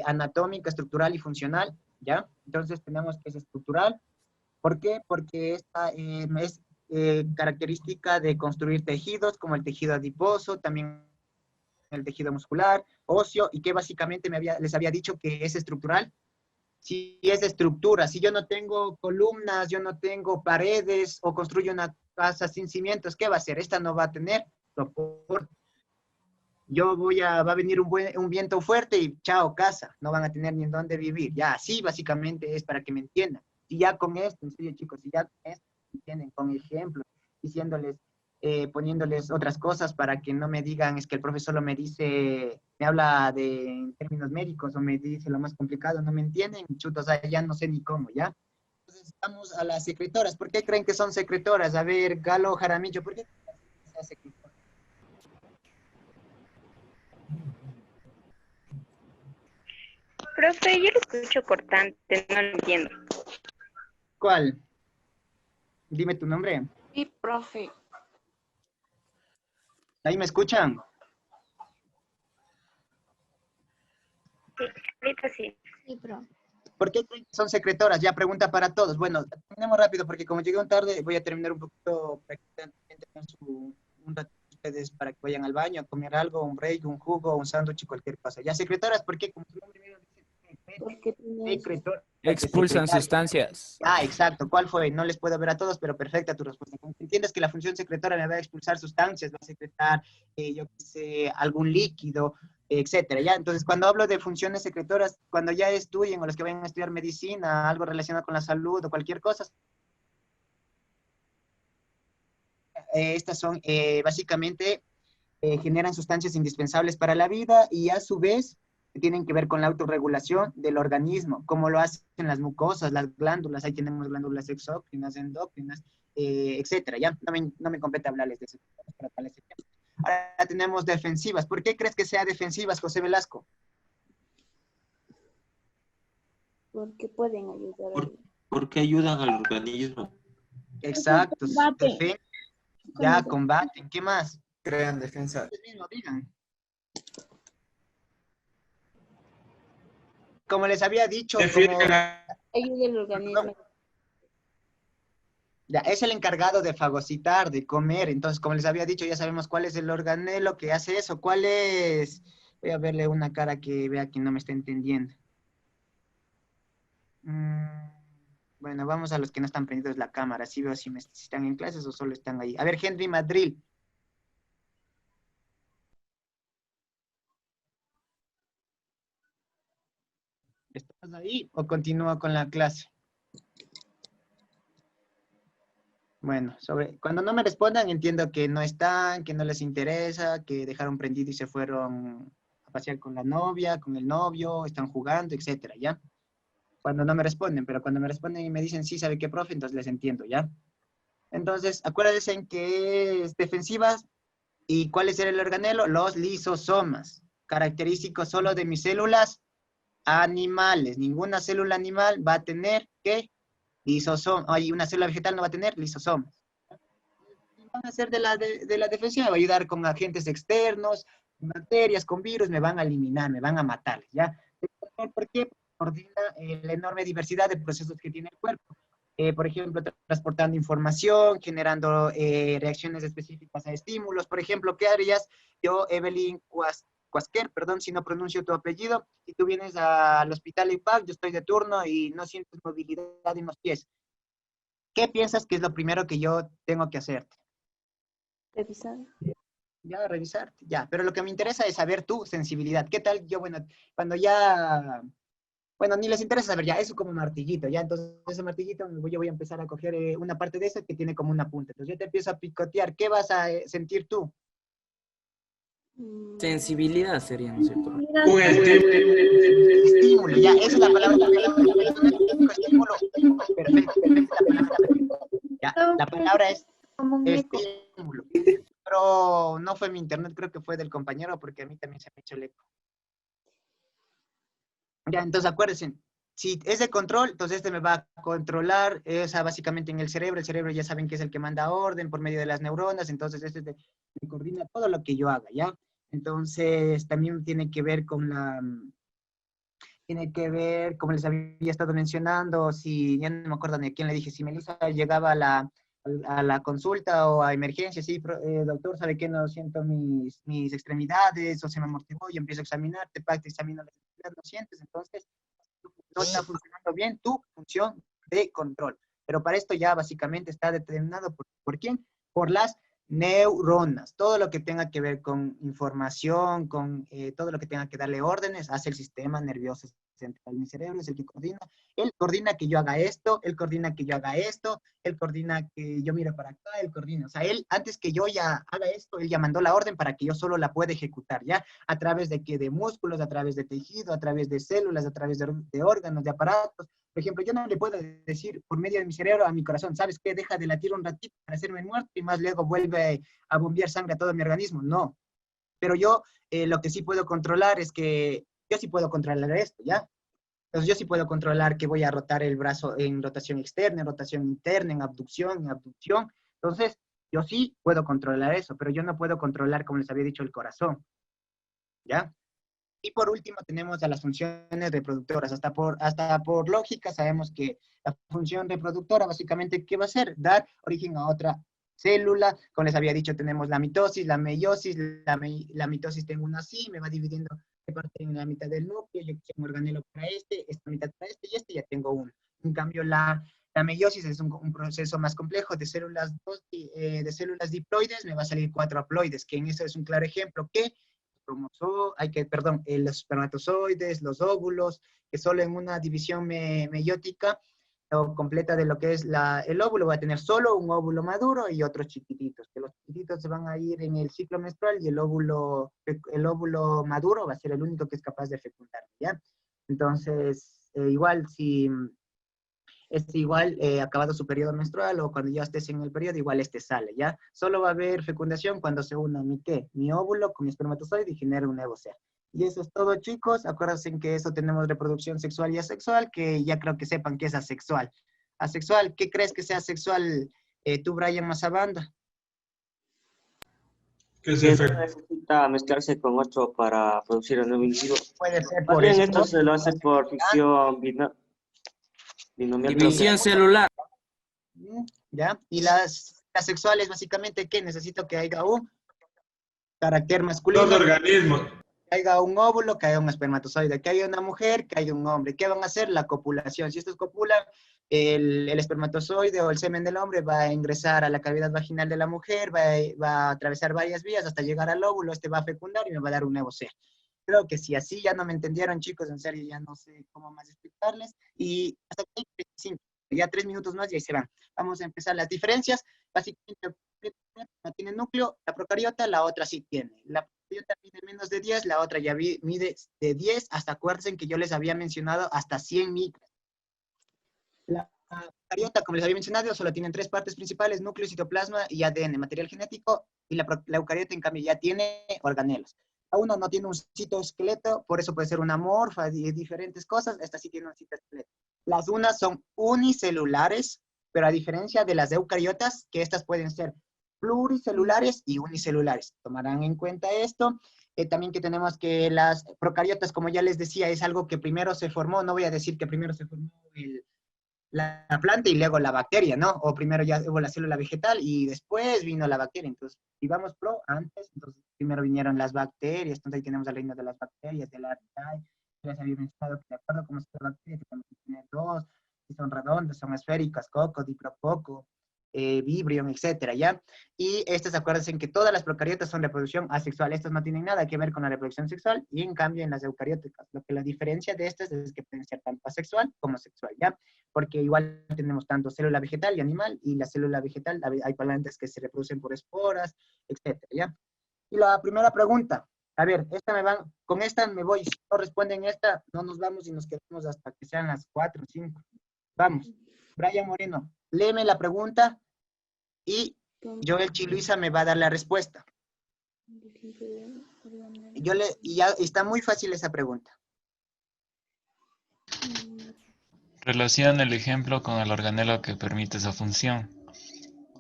anatómica, estructural y funcional, ¿ya? Entonces, tenemos que es estructural. ¿Por qué? Porque esta es característica de construir tejidos, como el tejido adiposo, también el tejido muscular, óseo, y que básicamente les había dicho que es estructural. Si es estructura, si yo no tengo columnas, yo no tengo paredes, o construyo una casa sin cimientos, ¿qué va a hacer? Esta no va a tener soporte. Va a venir un viento fuerte y chao, casa, no van a tener ni en dónde vivir. Ya, así básicamente es para que me entiendan. Y ya con esto, en serio chicos, si ya con esto entienden, con ejemplos, diciéndoles, poniéndoles otras cosas para que no me digan, es que el profesor solo me habla en términos médicos o me dice lo más complicado, no me entienden, chutos, o sea, ya no sé ni cómo, ¿ya? Entonces vamos a las secretoras. ¿Por qué creen que son secretoras? A ver, Galo Jaramillo, ¿por qué creen que sea secretora? Profe, yo lo escucho cortante, no lo entiendo. ¿Cuál? Dime tu nombre. Sí, profe. ¿Ahí me escuchan? Sí, ahorita sí. Sí, profe. ¿Por qué creen que son secretoras? Ya pregunta para todos. Bueno, terminemos rápido porque como llegué tarde, voy a terminar un poquito prácticamente un rato ustedes para que vayan al baño a comer algo, un break, un jugo, un sándwich, cualquier cosa. Ya, secretoras, ¿por qué? Como su nombre mismo dice, secretor. Expulsan sustancias. Ah, exacto. ¿Cuál fue? No les puedo ver a todos, pero perfecta tu respuesta. Como entiendes que la función secretora me va a expulsar sustancias, va a secretar, yo qué sé, algún líquido, etcétera, ¿ya? Entonces, cuando hablo de funciones secretoras, cuando ya estudien o los que vayan a estudiar medicina, algo relacionado con la salud o cualquier cosa, estas son básicamente generan sustancias indispensables para la vida y a su vez tienen que ver con la autorregulación del organismo, como lo hacen las mucosas, las glándulas, ahí tenemos glándulas exócrinas, endócrinas, etcétera, ¿ya? No me compete hablarles de eso. Ahora tenemos defensivas. ¿Por qué crees que sea defensivas, José Velasco? Porque pueden ayudar. Porque ayudan al organismo. Exacto. Ya, combaten. ¿Qué más? Crean defensa. Ustedes mismos digan. Como les había dicho, ayuda al organismo. Ya, es el encargado de fagocitar, de comer. Entonces, como les había dicho, ya sabemos cuál es el organelo que hace eso. ¿Cuál es? Voy a verle una cara que vea que no me está entendiendo. Bueno, vamos a los que no están prendidos la cámara. Así veo si están en clases o solo están ahí. A ver, Henry Madrid. ¿Estás ahí o continúa con la clase? Bueno, cuando no me respondan entiendo que no están, que no les interesa, que dejaron prendido y se fueron a pasear con la novia, con el novio, están jugando, etcétera, ¿ya? Cuando no me responden, pero cuando me responden y me dicen, sí, ¿sabe qué, profe? Entonces les entiendo, ¿ya? Entonces, acuérdense en que es defensivas y ¿cuál es el organelo? Los lisosomas, característicos solo de mis células animales. Ninguna célula animal va a tener, ¿qué? Lisosomas. Hay una célula vegetal no va a tener lisosomas. Van a ser de la defensiva, va a ayudar con agentes externos, bacterias, con virus, me van a eliminar, me van a matar, ¿ya? ¿Por qué? Coordina la enorme diversidad de procesos que tiene el cuerpo. por ejemplo, transportando información, generando reacciones específicas a estímulos. Por ejemplo, ¿qué harías? Yo, Evelyn Cuasquer, perdón si no pronuncio tu apellido, y tú vienes al hospital IPAC, yo estoy de turno y no sientes movilidad en los pies. ¿Qué piensas que es lo primero que yo tengo que hacerte? Revisar. Ya, revisarte, ya. Pero lo que me interesa es saber tu sensibilidad. ¿Qué tal? Yo, bueno, cuando ya... Bueno, ni les interesa saber, ya, eso como martillito, ya. Entonces, ese martillito, yo voy a empezar a coger una parte de eso que tiene como una punta. Entonces, yo te empiezo a picotear. ¿Qué vas a sentir tú? Sensibilidad sería, ¿no es cierto? Un estímulo, ya. Esa es la palabra. Estímulo. Perfecto, perfecto. Ya, la palabra es estímulo. Pero no fue mi internet, creo que fue del compañero, porque a mí también se me echó el eco. Ya, entonces acuérdense, si es de control, entonces este me va a controlar, o sea, básicamente en el cerebro ya saben que es el que manda orden por medio de las neuronas, entonces este me coordina todo lo que yo haga, ¿ya? Entonces también tiene que ver con tiene que ver, como les había estado mencionando, si, ya no me acuerdo ni a quién le dije, si Melissa llegaba a la consulta o a emergencia, sí, doctor, ¿sabe qué? No siento mis extremidades, o se me amortiguó, y empiezo a examinarte, te examino las extremidades, no sientes, entonces no está funcionando bien tu función de control. Pero para esto ya básicamente está determinado ¿por quién? Por las neuronas. Todo lo que tenga que ver con información, con todo lo que tenga que darle órdenes, hace el sistema nervioso central. Mi cerebro es el que coordina. Él coordina que yo haga esto, él coordina que yo haga esto, él coordina que yo mire para acá, él coordina. O sea, él, antes que yo ya haga esto, él ya mandó la orden para que yo solo la pueda ejecutar, ¿ya? ¿A través de qué? De músculos, a través de tejido, a través de células, a través de órganos, de aparatos. Por ejemplo, yo no le puedo decir por medio de mi cerebro a mi corazón, ¿sabes qué? Deja de latir un ratito para hacerme muerto y más luego vuelve a bombear sangre a todo mi organismo. No. Pero yo lo que sí puedo controlar es que yo sí puedo controlar esto, ¿ya? Entonces yo sí puedo controlar que voy a rotar el brazo en rotación externa, en rotación interna, en abducción, en abducción. Entonces yo sí puedo controlar eso, pero yo no puedo controlar, como les había dicho, el corazón, ¿ya? Y por último tenemos a las funciones reproductoras. Hasta por lógica sabemos que la función reproductora básicamente, ¿qué va a hacer? Dar origen a otra célula. Como les había dicho, tenemos la mitosis, la meiosis. La mitosis tengo una así, me va dividiendo de parte en la mitad del núcleo. Yo quiero un organelo para esta mitad para y ya tengo uno. En cambio, la meiosis es un proceso más complejo de células diploides, me va a salir 4 haploides, que en eso es un claro ejemplo que los espermatozoides, los óvulos, que solo en una división meiótica o completa de lo que es el óvulo va a tener solo un óvulo maduro y otros chiquititos, que los chiquititos se van a ir en el ciclo menstrual y el óvulo maduro va a ser el único que es capaz de fecundar, ¿ya? Entonces, igual si acabado su periodo menstrual o cuando ya estés en el periodo, igual sale, ¿ya? Solo va a haber fecundación cuando se una mi óvulo con mi espermatozoide y genera un nuevo ser. Y eso es todo, chicos. Acuérdense que eso tenemos reproducción sexual y asexual, que ya creo que sepan que es asexual. Asexual, ¿qué crees que sea asexual tú, Brian Mazabanda? Que necesita mezclarse con otro para producir un nuevo individuo. Puede ser Más por bien eso. esto se lo hace por ficción binomial. División celular. ¿Ya? Y las sexuales, básicamente, ¿qué? Necesito que haya un carácter masculino. Dos organismos. Que haya un óvulo, que haya un espermatozoide, que haya una mujer, que haya un hombre. ¿Qué van a hacer? La copulación. Si estos copulan, el espermatozoide o el semen del hombre va a ingresar a la cavidad vaginal de la mujer, va a atravesar varias vías hasta llegar al óvulo, va a fecundar y me va a dar un nuevo ser. Creo que si así ya no me entendieron, chicos, en serio, ya no sé cómo más explicarles. Y hasta aquí, ya 3 minutos más y ahí se van. Vamos a empezar las diferencias. Básicamente, no tiene núcleo, la procariota, la otra sí tiene. La procariota mide menos de 10, la otra ya mide de 10 hasta, acuérdense que yo les había mencionado, hasta 100 micras. La procariota, como les había mencionado, solo tienen 3 partes principales: núcleo, citoplasma y ADN, material genético, y la eucariota, en cambio, ya tiene organelos. La una no tiene un citoesqueleto, por eso puede ser una morfa y diferentes cosas. Esta sí tiene un citoesqueleto. Las unas son unicelulares, pero a diferencia de las eucariotas, que estas pueden ser pluricelulares y unicelulares. Tomarán en cuenta esto. También que tenemos que las procariotas, como ya les decía, es algo que primero se formó. No voy a decir que primero se formó la planta y luego la bacteria, ¿no? O primero ya hubo la célula vegetal y después vino la bacteria. Entonces, si vamos pro antes, entonces primero vinieron las bacterias, entonces ahí tenemos el reino de las bacterias, de la archaea. Ya se había mencionado que de acuerdo a cómo es la bacteria, tenemos que tener dos, si son redondas, son esféricas, coco, diplococo, Vibrion, etcétera, ¿ya? Y estas, acuérdense en que todas las procariotas son reproducción asexual. Estas no tienen nada que ver con la reproducción sexual, y en cambio en las eucarióticas, lo que la diferencia de estas es que pueden ser tanto asexual como sexual, ¿ya? Porque igual tenemos tanto célula vegetal y animal, y la célula vegetal, hay plantas que se reproducen por esporas, etcétera, ¿ya? Y la primera pregunta, a ver, con esta me voy, si no responden esta, no nos vamos y nos quedamos hasta que sean las 4 o 5. Vamos, Brian Moreno, léeme la pregunta y Joel Chiluisa me va a dar la respuesta. Y ya está muy fácil esa pregunta. Relaciona el ejemplo con el organelo que permite esa función.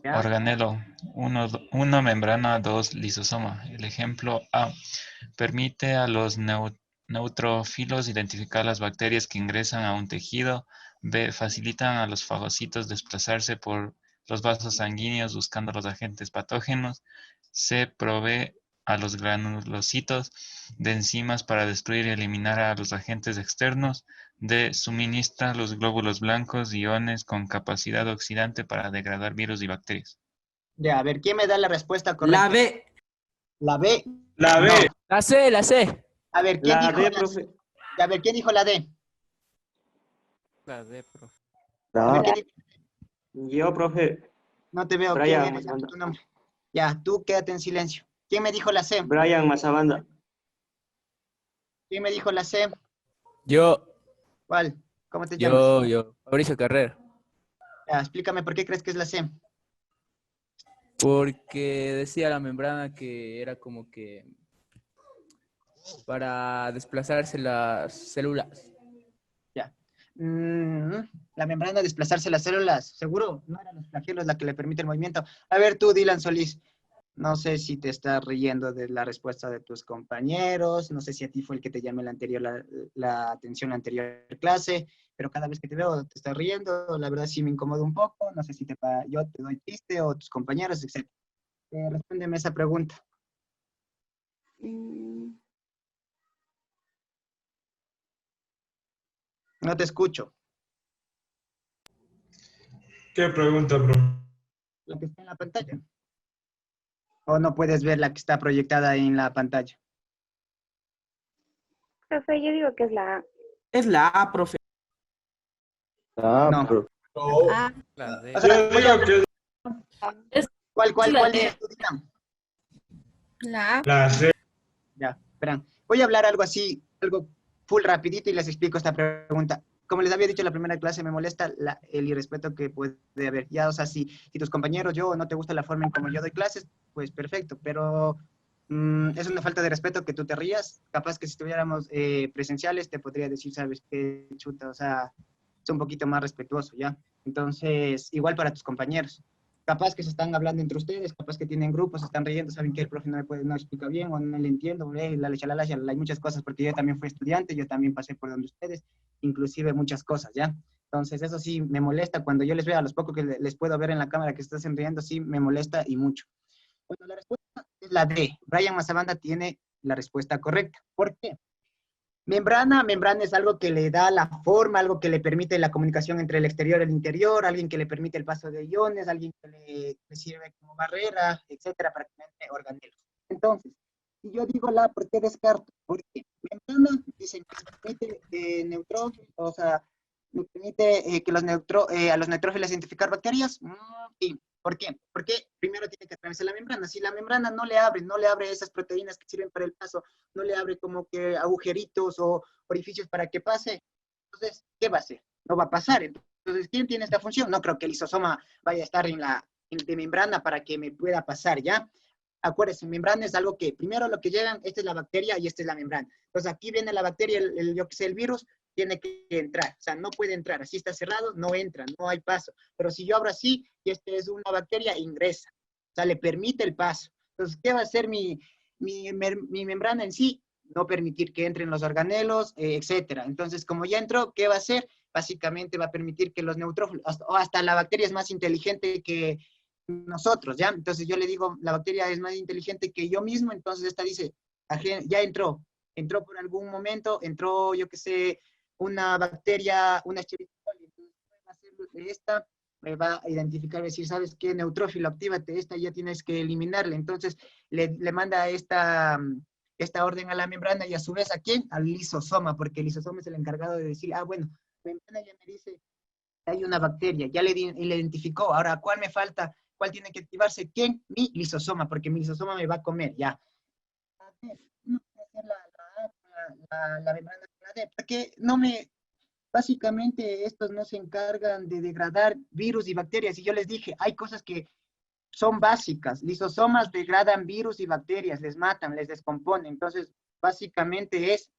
¿Ya? Organelo, 1 membrana, 2 lisosoma. El ejemplo A permite a los neutrófilos identificar las bacterias que ingresan a un tejido. B, facilitan a los fagocitos desplazarse por los vasos sanguíneos buscando los agentes patógenos. C, provee a los granulocitos de enzimas para destruir y eliminar a los agentes externos. D, suministra los glóbulos blancos iones con capacidad oxidante para degradar virus y bacterias. Ya, a ver, ¿quién me da la respuesta correcta? La B. La B. La B. No. La C, la C. A ver, ¿quién La dijo D, la profe. A ver, ¿quién dijo la D? La D, profe. A ver, ¿quién dijo? Yo, profe. No te veo. Brian, ¿Quién eres? Tu nombre. Ya, tú quédate en silencio. ¿Quién me dijo la C? Brian Mazabanda. ¿Quién me dijo la C? Yo, ¿Cuál? ¿Cómo te llamas? yo. Mauricio Carrera. Ya, explícame por qué crees que es la C. Porque decía la membrana que era como que para desplazarse las células. Ya. La membrana desplazarse las células. ¿Seguro? No eran los flagelos la que le permite el movimiento. A ver tú, Dylan Solís. No sé si te estás riendo de la respuesta de tus compañeros, no sé si a ti fue el que te llamé la atención la anterior clase, pero cada vez que te veo te estás riendo, la verdad sí me incomoda un poco, no sé si yo te doy triste o tus compañeros, etc. Respóndeme esa pregunta. No te escucho. ¿Qué pregunta, profe? La que está en la pantalla. ¿O no puedes ver la que está proyectada en la pantalla? Profe, yo digo que es la A. Es la A, profe. No. profe. Ah. La D. O sea, Yo digo que ¿Cuál dices tú, Dylan? La A. la C. Ya, esperan. Voy a hablar algo así, algo full rapidito y les explico esta pregunta. Como les había dicho en la primera clase, me molesta el irrespeto que puede haber. Ya, o sea, si tus compañeros, no te gusta la forma en como yo doy clases, pues perfecto, pero es una falta de respeto que tú te rías. Capaz que si estuviéramos presenciales te podría decir, ¿sabes qué, chuta? O sea, es un poquito más respetuoso, ¿ya? Entonces, igual para tus compañeros. Capaz que se están hablando entre ustedes, capaz que tienen grupos, se están riendo, saben que el profe no explica bien o no le entiendo, hay muchas cosas, porque yo también fui estudiante, yo también pasé por donde ustedes, inclusive muchas cosas, ¿ya? Entonces eso sí me molesta, cuando yo les veo a los pocos que les puedo ver en la cámara que se están riendo, sí me molesta y mucho. Bueno, la respuesta es la D. Brian Mazabanda tiene la respuesta correcta. ¿Por qué? Membrana es algo que le da la forma, algo que le permite la comunicación entre el exterior y el interior, alguien que le permite el paso de iones, alguien que le sirve como barrera, etcétera, para que entre organelos. Entonces, si yo digo la, ¿por qué descarto? Porque membrana dicen que permite neutrófilos, o sea, me permite que a los neutrófilos identificar bacterias. Sí. ¿Por qué? Porque primero tiene que atravesar la membrana. Si la membrana no le abre esas proteínas que sirven para el paso, no le abre como que agujeritos o orificios para que pase, entonces, ¿qué va a hacer? No va a pasar. Entonces, ¿quién tiene esta función? No creo que el lisosoma vaya a estar de membrana para que me pueda pasar, ¿ya? Acuérdense, membrana es algo que, primero lo que llegan, esta es la bacteria y esta es la membrana. Entonces, aquí viene la bacteria, el virus, tiene que entrar, o sea, no puede entrar, así está cerrado, no entra, no hay paso, pero si yo abro así, y esta es una bacteria, ingresa, o sea, le permite el paso. Entonces, ¿qué va a hacer mi membrana en sí? No permitir que entren los organelos, etcétera. Entonces, como ya entró, ¿qué va a hacer? básicamente va a permitir que los neutrófilos, o hasta la bacteria es más inteligente que nosotros, ¿ya? Entonces yo le digo, la bacteria es más inteligente que yo mismo, entonces esta dice, ya entró por algún momento, entró, yo qué sé, una bacteria, una Escherichia coli, entonces va a hacer de esta, me va a identificar, decir, ¿sabes qué? Neutrófilo, actívate, esta ya tienes que eliminarla. Entonces le manda esta orden a la membrana y a su vez, ¿a quién? Al lisosoma, porque el lisosoma es el encargado de decir, bueno, la membrana ya me dice, hay una bacteria, ya le identificó, ahora, ¿cuál me falta? ¿Cuál tiene que activarse? ¿Quién? Mi lisosoma, porque mi lisosoma me va a comer, ya. No puede ser la membrana de la D, porque básicamente estos no se encargan de degradar virus y bacterias, y yo les dije, hay cosas que son básicas, lisosomas degradan virus y bacterias, les matan, les descomponen, entonces básicamente es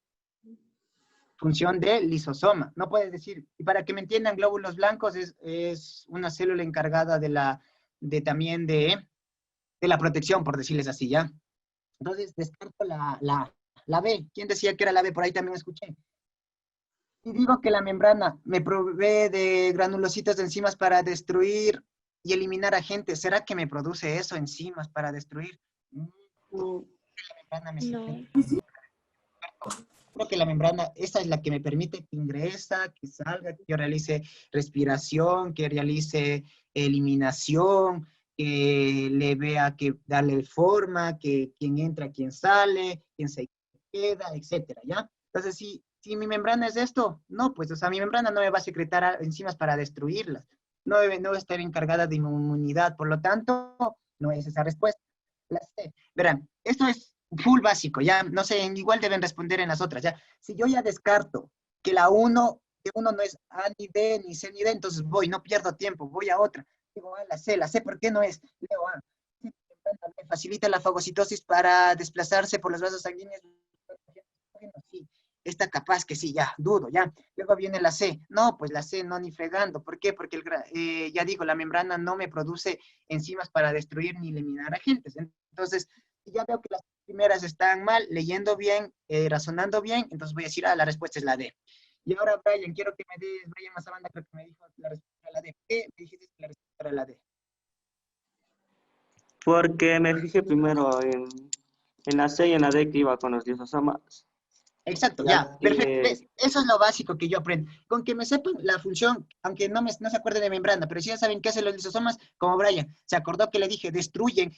función del lisosoma, no puedes decir, y para que me entiendan, glóbulos blancos es una célula encargada también de la protección, por decirles así, ¿ya? Entonces descarto la B, ¿quién decía que era la B? Por ahí también escuché. Y digo que la membrana me provee de granulocitos de enzimas para destruir y eliminar agentes. ¿Será que me produce eso, enzimas para destruir? La membrana me sirve. Creo que la membrana, esa es la que me permite que ingresa, que salga, que yo realice respiración, que realice eliminación, que le vea que darle forma, que quién entra, quién sale, quién se queda, etcétera, ¿ya? Entonces, si mi membrana es esto, no, pues, o sea, mi membrana no me va a secretar enzimas para destruirlas, no va a estar encargada de inmunidad, por lo tanto, no es esa respuesta. La C. Verán, esto es full básico, ya, no sé, igual deben responder en las otras, ya. Si yo ya descarto que que uno no es A ni D, ni C ni D, entonces no pierdo tiempo, voy a otra. Digo, la C, ¿por qué no es? Leo A. Facilita la fagocitosis para desplazarse por los vasos sanguíneos. Bueno, sí, está capaz que sí, ya, dudo, ya. Luego viene la C. No, pues la C no ni fregando. ¿Por qué? Porque, ya digo, la membrana no me produce enzimas para destruir ni eliminar agentes. Entonces, ya veo que las primeras están mal, leyendo bien, razonando bien, entonces voy a decir, la respuesta es la D. Y ahora, Brian, quiero que me des, Brian Mazabanda creo que me dijo la respuesta era la D. ¿Qué me dijiste que la respuesta era la D? Porque me fijé primero en la C y en la D que iba con los lisosomas. Exacto, ya, perfecto. Eso es lo básico que yo aprendo. Con que me sepan la función, aunque no se acuerden de membrana, pero si ya saben qué hacen los lisosomas, como Brian, se acordó que le dije, destruyen,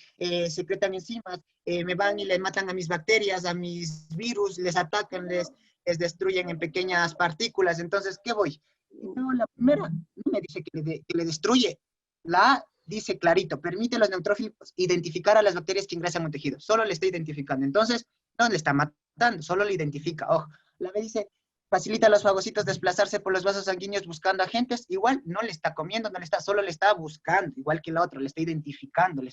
secretan enzimas, me van y le matan a mis bacterias, a mis virus, les atacan, les destruyen en pequeñas partículas. Entonces, ¿qué voy? No, la primera no me dice que le destruye. La A dice clarito, permite a los neutrófilos identificar a las bacterias que ingresan a un tejido. Solo le está identificando. Entonces, no le está matando, solo le identifica. Ojo, la B dice, facilita a los fagocitos desplazarse por los vasos sanguíneos buscando agentes. Igual no le está comiendo, solo le está buscando, igual que la otra, le está identificando.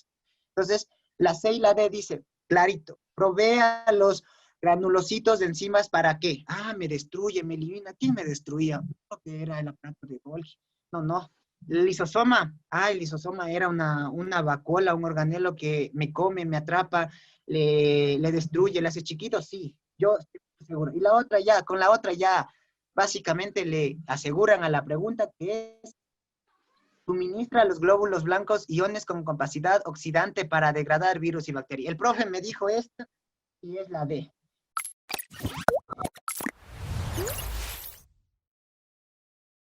Entonces, la C y la D dice, clarito, provee a los granulocitos de enzimas ¿para qué? Me destruye, me elimina. ¿Quién me destruía? Creo que era el aparato de Golgi. No. El lisosoma, el lisosoma era una vacuola, un organelo que me come, me atrapa, le destruye, le hace chiquito, sí, yo estoy seguro. Y con la otra ya, básicamente le aseguran a la pregunta que es, suministra a los glóbulos blancos iones con capacidad oxidante para degradar virus y bacterias. El profe me dijo esto y es la D.